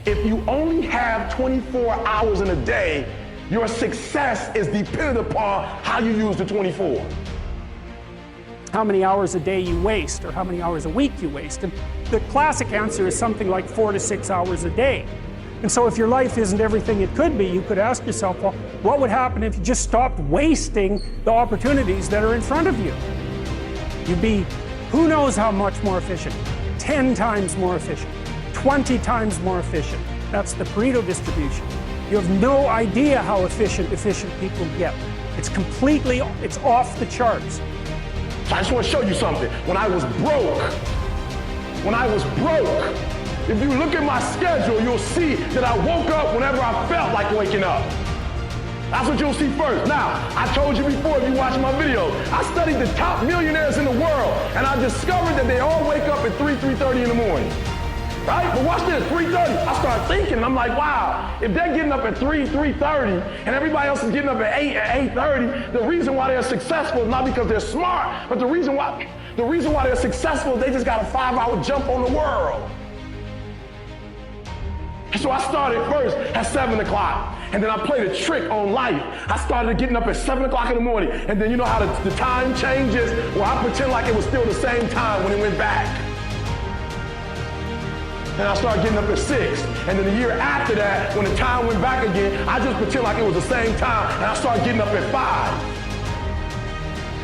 If you only have 24 hours in a day, your success is dependent upon how you use the 24. How many hours a day you waste, or how many hours a week you waste. And the classic answer is something like 4 to 6 hours a day. And so if your life isn't everything it could be, you could ask yourself, well, what would happen if you just stopped wasting the opportunities that are in front of you? You'd be, who knows how much more efficient? 10 times more efficient, 20 times more efficient. That's the Pareto distribution. You have no idea how efficient people get. It's off the charts. So I just want to show you something. When I was broke, if you look at my schedule, you'll see that I woke up whenever I felt like waking up. That's what you'll see first. Now, I told you before, if you watch my videos, I studied the top millionaires in the world, and I discovered that they all wake up at 3:30 in the morning. Right? But watch this, 3:30. I started thinking, and I'm like, wow, if they're getting up at 3:30, and everybody else is getting up at 8:30, the reason why they're successful is not because they're smart, but the reason why they're successful is they just got a 5-hour jump on the world. And so I started first at 7 o'clock, and then I played a trick on life. I started getting up at 7 o'clock in the morning, and then you know how the time changes? Well, I pretend like it was still the same time when it went back. And I started getting up at 6. And then the year after that, when the time went back again, I just pretend like it was the same time, and I started getting up at 5.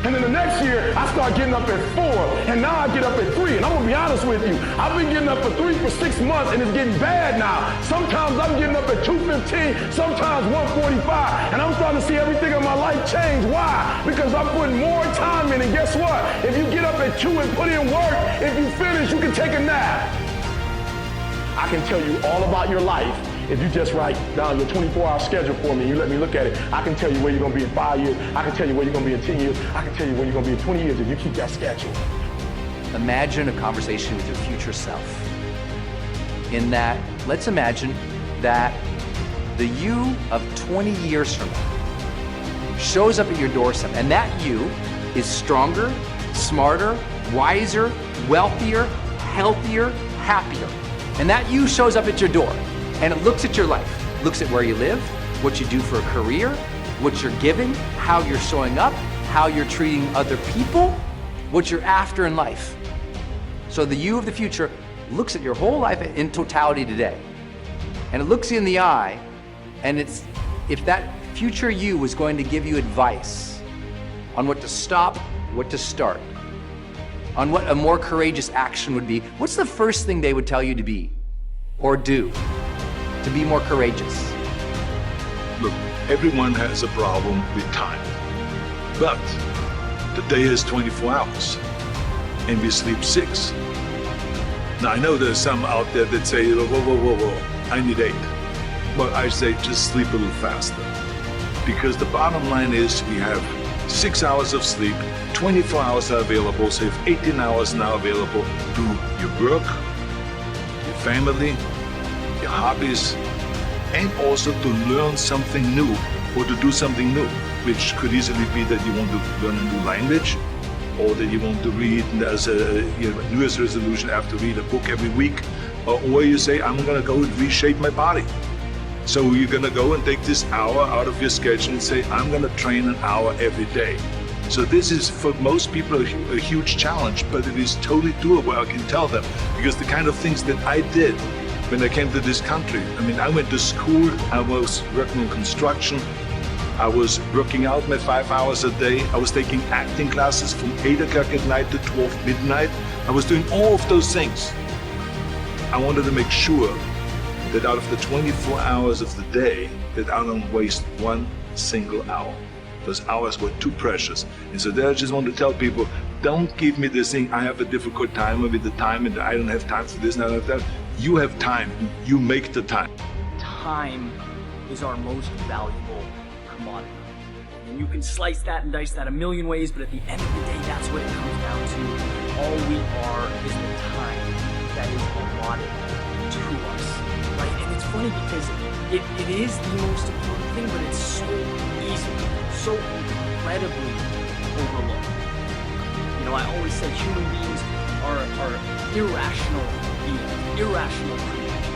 And then the next year, I started getting up at 4, and now I get up at 3. And I'm gonna be honest with you, I've been getting up at 3 for 6 months, and it's getting bad now. Sometimes I'm getting up at 2:15, sometimes 1:45, and I'm starting to see everything in my life change. Why? Because I'm putting more time in, and guess what? If you get up at 2 and put in work, if you finish, you can take a nap. I can tell you all about your life if you just write down your 24-hour schedule for me and you let me look at it. I can tell you where you're going to be in 5 years. I can tell you where you're going to be in 10 years. I can tell you where you're going to be in 20 years if you keep that schedule. Imagine a conversation with your future self. In that, let's imagine that the you of 20 years from now shows up at your doorstep, and that you is stronger, smarter, wiser, wealthier, healthier, happier. And that you shows up at your door, and it looks at your life, looks at where you live, what you do for a career, what you're giving, how you're showing up, how you're treating other people, what you're after in life. So the you of the future looks at your whole life in totality today, and it looks you in the eye, and it's, if that future you was going to give you advice on what to stop, what to start, on what a more courageous action would be, what's the first thing they would tell you to be or do to be more courageous? Look, everyone has a problem with time, but the day has 24 hours and we sleep 6. Now I know there's some out there that say, whoa, I need 8. But I say just sleep a little faster, because the bottom line is we have 6 hours of sleep, 24 hours are available, so you have 18 hours now available to do your work, your family, your hobbies, and also to learn something new or to do something new, which could easily be that you want to learn a new language, or that you want to read as a New Year's resolution, I have to read a book every week, or you say, I'm gonna go and reshape my body. So you're gonna go and take this hour out of your schedule and say, I'm gonna train an hour every day. So this is, for most people, a huge challenge, but it is totally doable, I can tell them, because the kind of things that I did when I came to this country, I mean, I went to school, I was working on construction, I was working out my 5 hours a day, I was taking acting classes from 8 o'clock at night to 12 midnight, I was doing all of those things. I wanted to make sure that out of the 24 hours of the day, that I don't waste one single hour. Those hours were too precious. And so there I just want to tell people, don't give me this thing, I have a difficult time with the time and I don't have time for this and I don't have time. You have time, you make the time. Time is our most valuable commodity. And you can slice that and dice that a million ways, but at the end of the day, that's what it comes down to. All we are is the time that is allotted to us, right? And it's funny because it is the most important thing, but it's so easy, so incredibly overlooked. You know, I always say human beings are irrational beings, irrational creatures.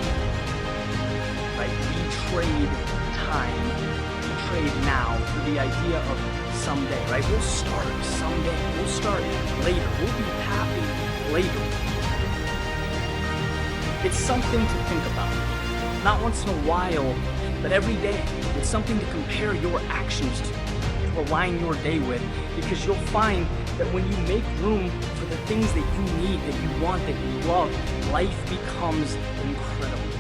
trade time, trade now for the idea of someday, right? We'll start someday. We'll start later. We'll be happy later. It's something to think about. Not once in a while, but every day. It's something to compare your actions to align your day with, because you'll find that when you make room for the things that you need, that you want, that you love, life becomes incredible.